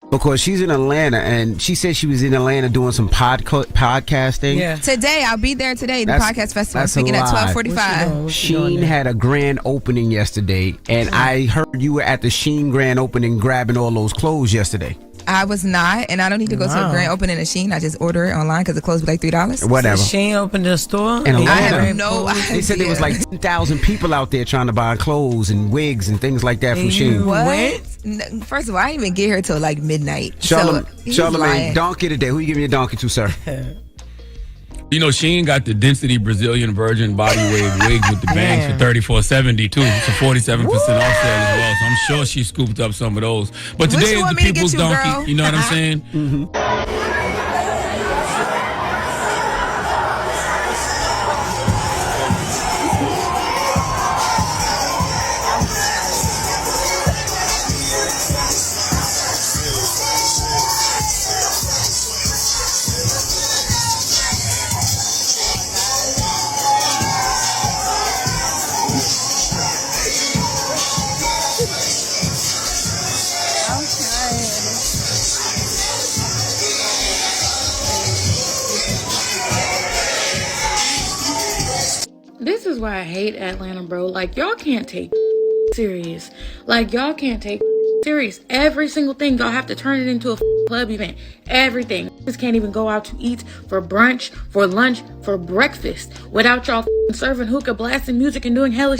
because she's in Atlanta, and she said she was in Atlanta doing some podcasting. Yeah. Today, I'll be there today. The podcast festival. I'm speaking at 12:45. Shein had a grand opening yesterday, and I heard you were at the Shein grand opening grabbing all those clothes yesterday. I was not, and I don't need to go to a grand opening at Shein. I just order it online because the clothes be like $3. Whatever. So Shein opened a store? In Atlanta. I have no idea. They said there was like 10,000 people out there trying to buy clothes and wigs and things like that from Shein. What? First of all, I didn't even get here till like midnight. Charlamagne, donkey today. Who you giving your donkey to, sir? You know, Shein got the density Brazilian virgin body wave wigs with the bangs for $34.70 too. It's a 47% off sale as well. So I'm sure she scooped up some of those. But today is the people's donkey. Girl? You know what I'm saying? Mm-hmm. This is why I hate Atlanta, bro. Like, y'all can't take serious. Like, y'all can't take serious. Every single thing, y'all have to turn it into a club event. Everything. Just can't even go out to eat for brunch, for lunch, for breakfast without y'all serving hookah, blasting music, and doing hella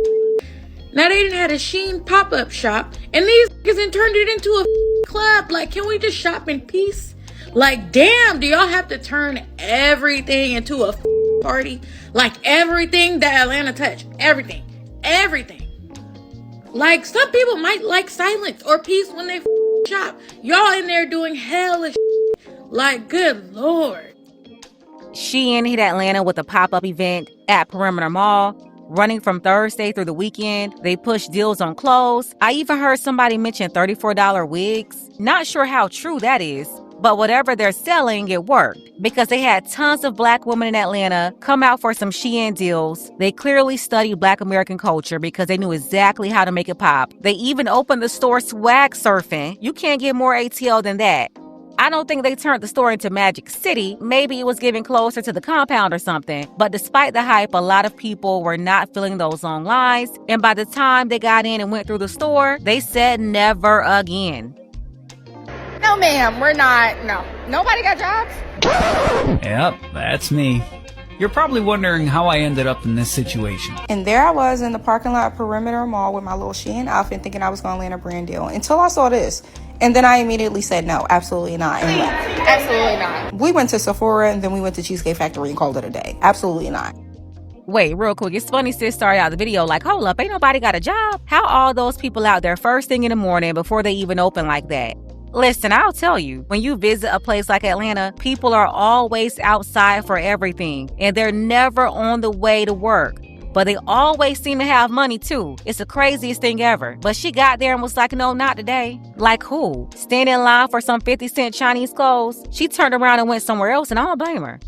Now, they done had a SHEIN Pop-Up shop, and these niggas done turned it into a club. Like, can we just shop in peace? Like, damn, do y'all have to turn everything into a party? Like, everything that Atlanta touched. Everything. Like, some people might like silence or peace when they shop. Y'all in there doing hella Like, good Lord. Shein hit Atlanta with a pop-up event at Perimeter Mall. Running from Thursday through the weekend, they pushed deals on clothes. I even heard somebody mention $34 wigs. Not sure how true that is, but whatever they're selling, it worked. Because they had tons of black women in Atlanta come out for some Shein deals. They clearly studied black American culture because they knew exactly how to make it pop. They even opened the store swag surfing. You can't get more ATL than that. I don't think they turned the store into Magic City. Maybe it was getting closer to the compound or something. But despite the hype, a lot of people were not filling those long lines. And by the time they got in and went through the store, they said never again. No, ma'am, we're not. No. Nobody got jobs? Yep, that's me. You're probably wondering how I ended up in this situation. And there I was in the parking lot at Perimeter Mall with my little Shein outfit thinking I was going to land a brand deal until I saw this. And then I immediately said, no, absolutely not. And left. Absolutely not. We went to Sephora and then we went to Cheesecake Factory and called it a day. Absolutely not. Wait, real quick. It's funny sis started out the video like, hold up, ain't nobody got a job? How all those people out there first thing in the morning before they even open like that? Listen, I'll tell you, when you visit a place like Atlanta, people are always outside for everything, and they're never on the way to work. But they always seem to have money too. It's the craziest thing ever. But she got there and was like, no, not today. Like who? Standing in line for some 50-cent Chinese clothes? She turned around and went somewhere else, and I don't blame her.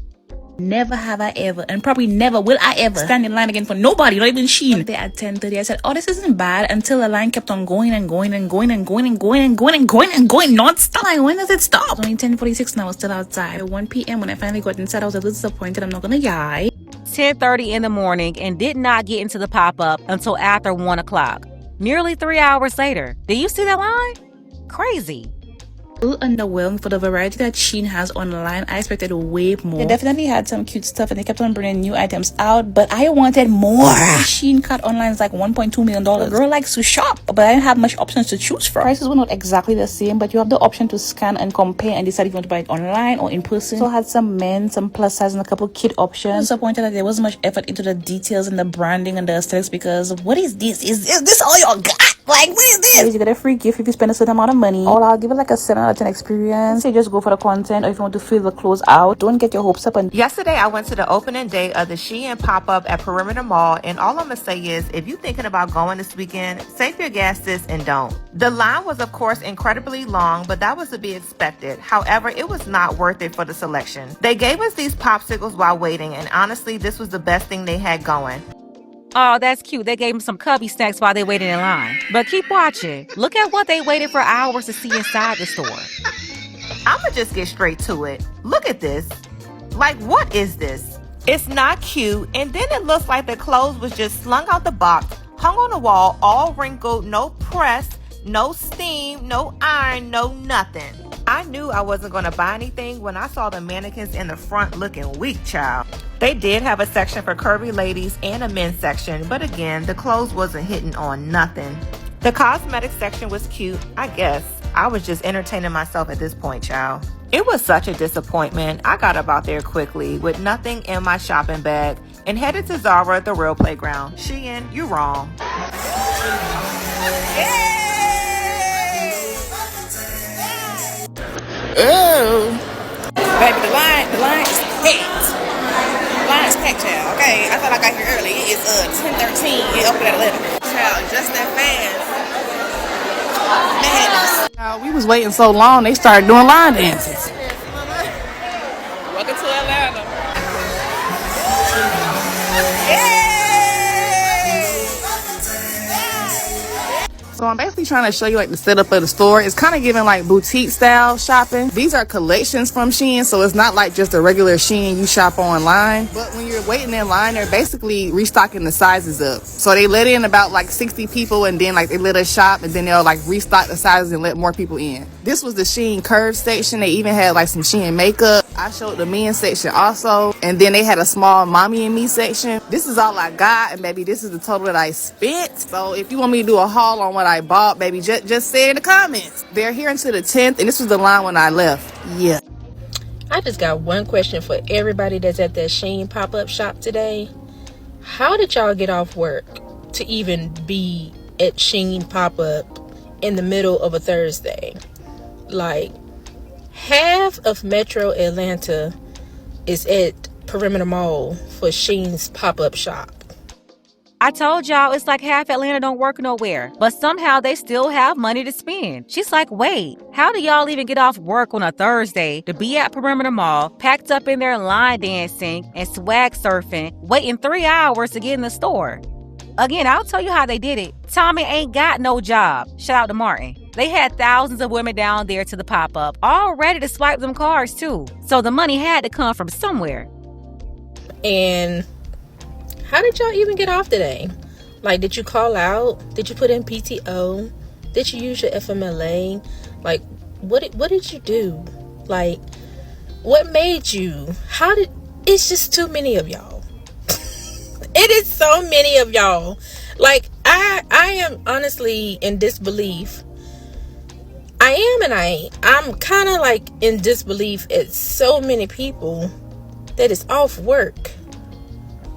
Never have I ever, and probably never will I ever, stand in line again for nobody, not even Shein. There at 10:30, I said, oh, this isn't bad, until the line kept on going and going and going and going and going and going and going and going non-stop. Like, when does it stop? It's only 10:46 and I was still outside. At 1 p.m. when I finally got inside, I was a little disappointed, I'm not gonna lie. 10:30 in the morning and did not get into the pop-up until after 1 o'clock. Nearly 3 hours later. Did you see that line? Crazy. Underwhelmed for the variety that Shein has online. I expected way more. They definitely had some cute stuff and they kept on bringing new items out, but I wanted more. The Shein cart online is like $1.2 million. The girl likes to shop, but I didn't have much options to choose from. Prices were not exactly the same, but you have the option to scan and compare and decide if you want to buy it online or in person. So I had some men, some plus size, and a couple kid options. I was disappointed that there wasn't much effort into the details and the branding and the aesthetics, because what is this? Is this all you got? Like, what is this? You get a free gift if you spend a certain amount of money. Or I'll give it like a 7 out of 10 experience. Say just go for the content, or if you want to fill the clothes out, don't get your hopes up. And yesterday I went to the opening day of the Shein Pop-Up at Perimeter Mall, and all I'm gonna say is, if you're thinking about going this weekend, save your gas, sis, and don't. The line was of course incredibly long, but that was to be expected. However, it was not worth it for the selection. They gave us these popsicles while waiting, and honestly, this was the best thing they had going. Oh, that's cute. They gave him some cubby snacks while they waited in line. But keep watching. Look at what they waited for hours to see inside the store. I'ma just get straight to it. Look at this. Like, what is this? It's not cute, and then it looks like the clothes was just slung out the box, hung on the wall, all wrinkled, no press, no steam, no iron, no nothing. I knew I wasn't going to buy anything when I saw the mannequins in the front looking weak, child. They did have a section for curvy ladies and a men's section, but again, the clothes wasn't hitting on nothing. The cosmetic section was cute, I guess. I was just entertaining myself at this point, child. It was such a disappointment. I got up out there quickly with nothing in my shopping bag and headed to Zara, the real playground. Shein, you wrong. Ooh. Baby, the line is packed. The line is packed, child. Okay, I thought I got here early. It is 10:13. It opened at 11. Child, just that fast. Man, we was waiting so long, they started doing line dances. Welcome to Atlanta. So I'm basically trying to show you like the setup of the store. It's kind of giving like boutique style shopping. These are collections from Shein, so it's not like just a regular Shein you shop online. But when you're waiting in line, they're basically restocking the sizes up. So they let in about like 60 people, and then like they let us shop, and then they'll like restock the sizes and let more people in. This was the Shein curve section. They even had like some Shein makeup. I showed the men's section also, and then they had a small mommy and me section. This is all I got, and baby, this is the total that I spent. So if you want me to do a haul on what I bought, baby, just say in the comments. They're here until the 10th, and this was the line when I left. Yeah. I just got one question for everybody that's at that SHEIN pop-up shop today. How did y'all get off work to even be at SHEIN pop-up in the middle of a Thursday? Like, half of Metro Atlanta is at Perimeter Mall for SHEIN's pop-up shop. I told y'all it's like half Atlanta don't work nowhere, but somehow they still have money to spend. She's like, wait, how do y'all even get off work on a Thursday to be at Perimeter Mall, packed up in there line dancing and swag surfing, waiting 3 hours to get in the store? Again, I'll tell you how they did it. Tommy ain't got no job. Shout out to Martin. They had thousands of women down there to the pop-up, all ready to swipe them cards too. So the money had to come from somewhere. And how did y'all even get off today? Like, did you call out? Did you put in PTO? Did you use your FMLA? Like, what did you do? Like, what made you? It's just too many of y'all. It is so many of y'all. Like, I am honestly in disbelief. I am and I ain't. I'm kind of like in disbelief at so many people that is off work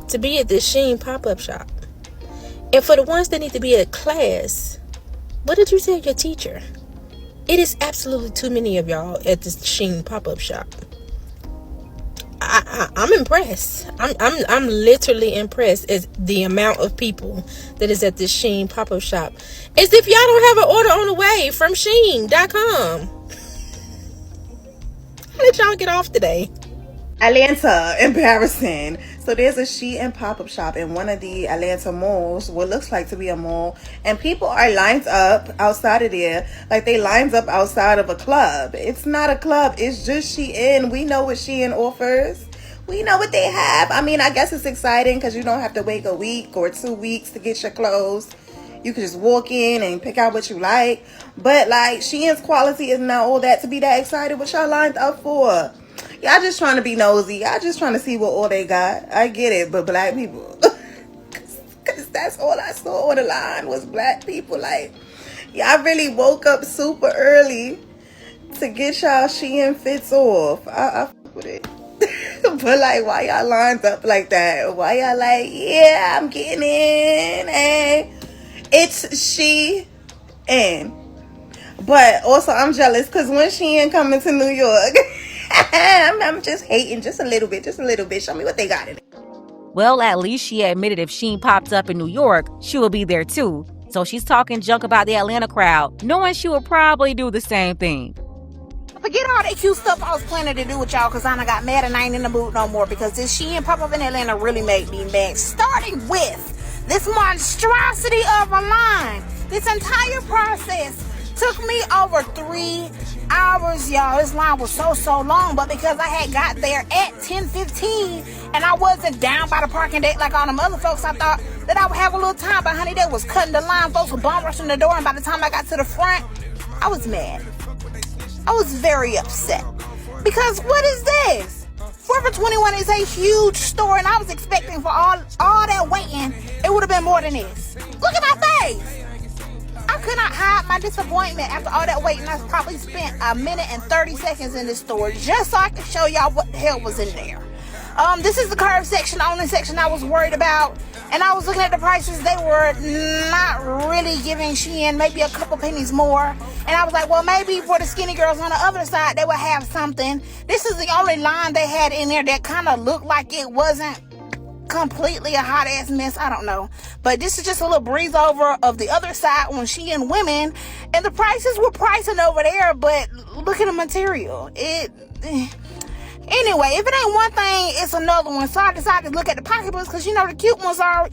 to be at this SHEIN pop-up shop. And for the ones that need to be at class, what did you tell your teacher? It is absolutely too many of y'all at this SHEIN pop-up shop. I'm impressed. I'm literally impressed at the amount of people that is at this SHEIN pop-up shop. As if y'all don't have an order on the way from Shein.com. How did y'all get off today? Atlanta, embarrassing. So there's a Shein pop-up shop in one of the Atlanta malls, what looks like to be a mall, and people are lined up outside of there like they lines up outside of a club. It's not a club, it's just Shein. We know what Shein offers. We know what they have. I mean, I guess it's exciting because you don't have to wait a week or 2 weeks to get your clothes. You can just walk in and pick out what you like. But like, Shein's quality is not all that to be that excited. What y'all lined up for? Y'all just trying to be nosy. Y'all just trying to see what all they got. I get it, but black people. Because that's all I saw on the line was black people. Like, y'all really woke up super early to get y'all Shein fits off. I fuck with it. But like, why y'all lined up like that? Why y'all like, yeah, I'm getting in. Hey, it's Shein. But also, I'm jealous because when Shein coming to New York, I'm just hating just a little bit. Show me what they got in it. Well, at least she admitted if SHEIN popped up in New York, she will be there too. So she's talking junk about the Atlanta crowd, knowing she will probably do the same thing. Forget all that cute stuff I was planning to do with y'all because I done got mad and I ain't in the mood no more because this SHEIN pop-up in Atlanta really made me mad. Starting with this monstrosity of a line. This entire process took me over 3 hours, y'all. This line was so long, but because I had got there at 10:15 and I wasn't down by the parking deck like all them other folks, I thought that I would have a little time, but honey, they was cutting the line. Folks were bum rushing the door, and by the time I got to the front, I was mad. I was very upset. Because what is this? Forever 21 is a huge store, and I was expecting for all that waiting, it would have been more than this. Look at my face. I could not hide my disappointment after all that waiting. I probably spent 1 minute and 30 seconds in this store just so I could show y'all what the hell was in there. This is the curve section, the only section I was worried about. And I was looking at the prices. They were not really giving Shein maybe a couple pennies more. And I was like, well, maybe for the skinny girls on the other side, they would have something. This is the only line they had in there that kind of looked like it wasn't completely a hot ass mess. I don't know, but this is just a little breeze over of the other side on Shein women, and the prices were pricing over there, but look at the material. Anyway, if it ain't one thing, it's another one. So I decided to look at the pocketbooks because, you know, the cute ones are,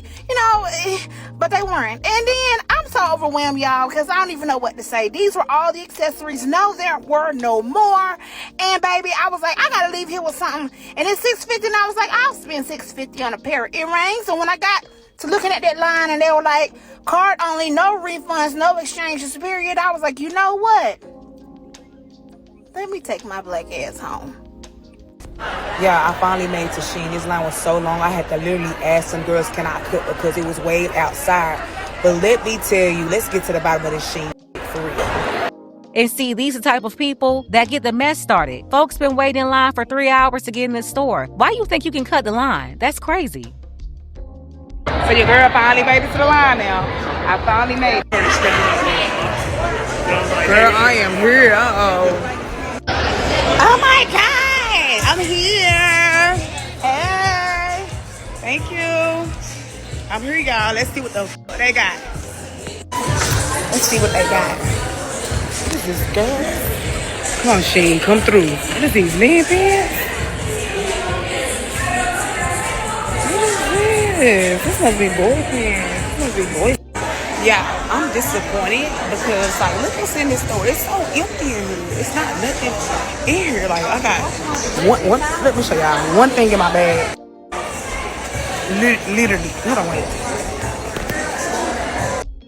but they weren't. And then I'm so overwhelmed, y'all, because I don't even know what to say. These were all the accessories. No, there were no more. And baby, I was like, I gotta leave here with something. And it's $6.50, and I was like, I'll spend $6.50 on a pair of earrings. And when I got to looking at that line, and they were like, card only, no refunds, no exchanges, period, I was like, you know what? Let me take my black ass home. Yeah, I finally made it to Shein. This line was so long, I had to literally ask some girls, can I cook, because it was way outside. But let me tell you, let's get to the bottom of this Shein for real. And see, these are the type of people that get the mess started. Folks been waiting in line for 3 hours to get in the store. Why you think you can cut the line? That's crazy. So your girl finally made it to the line now. I finally made it. Girl, I am here. Oh my God! I'm here. Hey. Thank you. I'm here, y'all. Let's see what they got. Let's see what they got. What is this, girl? Come on, Shein, come through. What is these, man pants? What is this? This must be boy pants. This must be boy. Yeah, I'm disappointed because, like, look what's in this store. It's so empty in here. It's not nothing in here. Like, I got one. Let me show y'all one thing in my bag. Literally. Hold on, wait.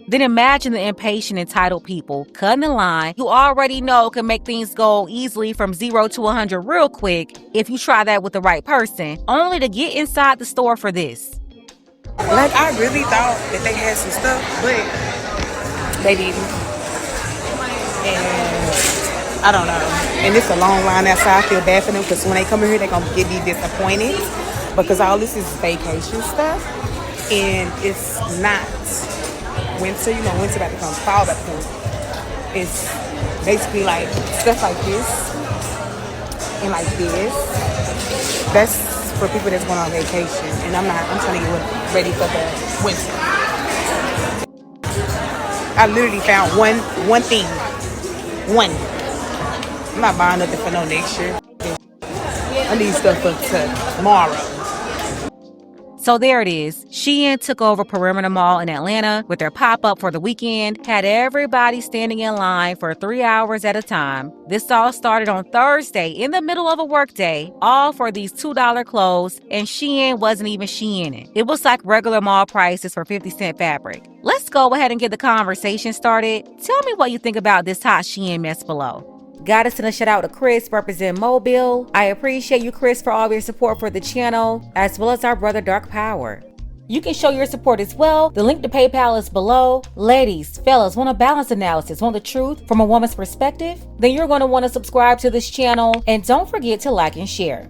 Then imagine the impatient, entitled people cutting the line you already know can make things go easily from 0 to 100 real quick if you try that with the right person, only to get inside the store for this. Like, I really thought that they had some stuff, but they didn't. And I don't know. And it's a long line outside. I feel bad for them because when they come in here, they're going to get disappointed because all this is vacation stuff. And it's not winter. You know, winter about to come, fall about to come. It's basically like stuff like this and like this. That's for people that's going on vacation, and I'm trying to get ready for the winter. I literally found one thing. One. I'm not buying nothing for no next year. I need stuff for tomorrow. So there it is. Shein took over Perimeter Mall in Atlanta with their pop-up for the weekend, had everybody standing in line for 3 hours at a time. This all started on Thursday in the middle of a workday, all for these $2 clothes, and Shein wasn't even Shein. It was like regular mall prices for 50-cent fabric. Let's go ahead and get the conversation started. Tell me what you think about this hot Shein mess below. Gotta send a shout out to Chris, represent Mobile. I appreciate you, Chris, for all of your support for the channel, as well as our brother Dark Power. You can show your support as well. The link to PayPal is below. Ladies, fellas, want a balanced analysis, want the truth from a woman's perspective? Then you're going to want to subscribe to this channel, and don't forget to like and share.